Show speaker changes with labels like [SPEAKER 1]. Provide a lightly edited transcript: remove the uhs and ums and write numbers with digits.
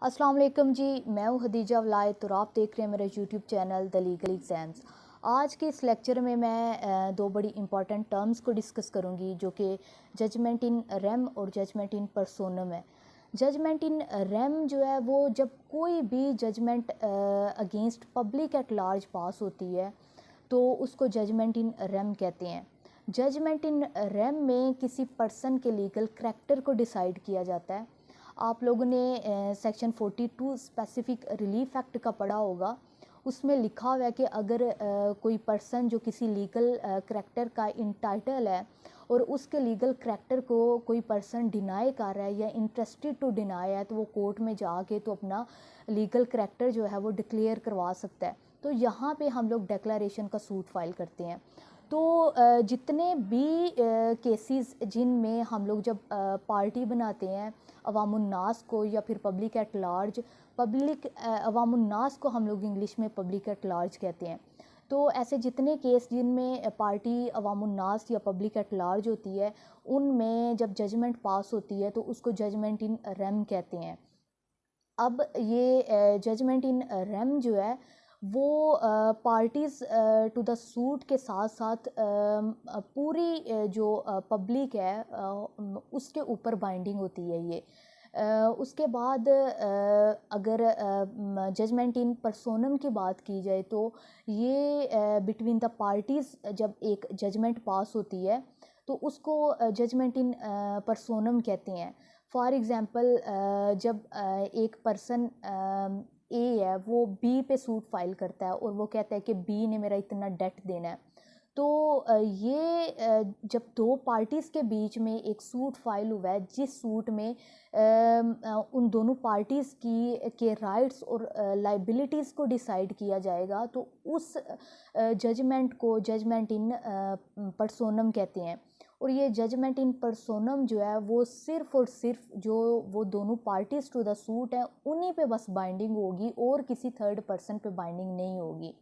[SPEAKER 1] अस्सलाम वालेकुम जी, मैं हूँ हदीजा वलायत और आप देख रहे हैं मेरा YouTube channel the legal exams. आज के इस लेक्चर में मैं दो बड़ी इंपॉर्टेंट टर्म्स को डिस्कस करूँगी जो कि जजमेंट इन रेम और जजमेंट इन पर्सोनम है। जजमेंट इन रेम जो है वो जब कोई भी judgement against public at large pass होती है तो उसको जजमेंट इन रेम कहते हैं। जजमेंट इन रेम में किसी पर्सन के लीगल करैक्टर को डिसाइड किया जाता है। आप लोगों ने सेक्शन 42 स्पेसिफिक रिलीफ एक्ट का पढ़ा होगा। उसमें लिखा हुआ है कि अगर कोई पर्सन जो किसी लीगल करैक्टर का इंटाइटल है और उसके लीगल करैक्टर को कोई पर्सन डिनाई कर रहा है या इंटरेस्टेड टू डिनाई है तो वो कोर्ट में जाके तो अपना लीगल करैक्टर जो है वो डिक्लेयर करवा सकता है। तो यहाँ पे हम लोग डिक्लेरेशन का सूट फाइल करते हैं। तो जितने भी केसेस जिनमें हम लोग जब पार्टी बनाते हैं अवामुन्नास को या फिर पब्लिक एट लार्ज, पब्लिक अवामुन्नास को हम लोग इंग्लिश में पब्लिक एट लार्ज कहते हैं। तो ऐसे जितने केस जिनमें पार्टी अवामुन्नास या पब्लिक एट लार्ज होती है उनमें जब जजमेंट पास होती है तो उसको जजमेंट इन रेम कहते हैं। अब ये जजमेंट इन रेम जो है वो पार्टीज़ टू द सूट के साथ साथ पूरी जो पब्लिक है उसके ऊपर बाइंडिंग होती है ये। उसके बाद अगर जजमेंट इन पर्सोनम की बात की जाए तो ये बिटवीन द पार्टीज़ जब एक जजमेंट पास होती है तो उसको जजमेंट इन पर्सोनम कहते हैं। फॉर एग्ज़ाम्पल जब एक पर्सन ए है वो बी पे सूट फाइल करता है और वो कहता है कि बी ने मेरा इतना डेट देना है। तो जब दो पार्टीज़ के बीच में एक सूट फाइल हुआ है जिस सूट में उन दोनों पार्टीज़ की के राइट्स और लाइबिलिटीज़ को डिसाइड किया जाएगा तो उस जजमेंट को जजमेंट इन पर्सोनम कहते हैं। और ये जजमेंट इन पर्सोनम जो है वो सिर्फ़ और सिर्फ जो वो दोनों पार्टीज़ टू द सूट हैं उन्हीं पे बस बाइंडिंग होगी और किसी थर्ड पर्सन पे बाइंडिंग नहीं होगी।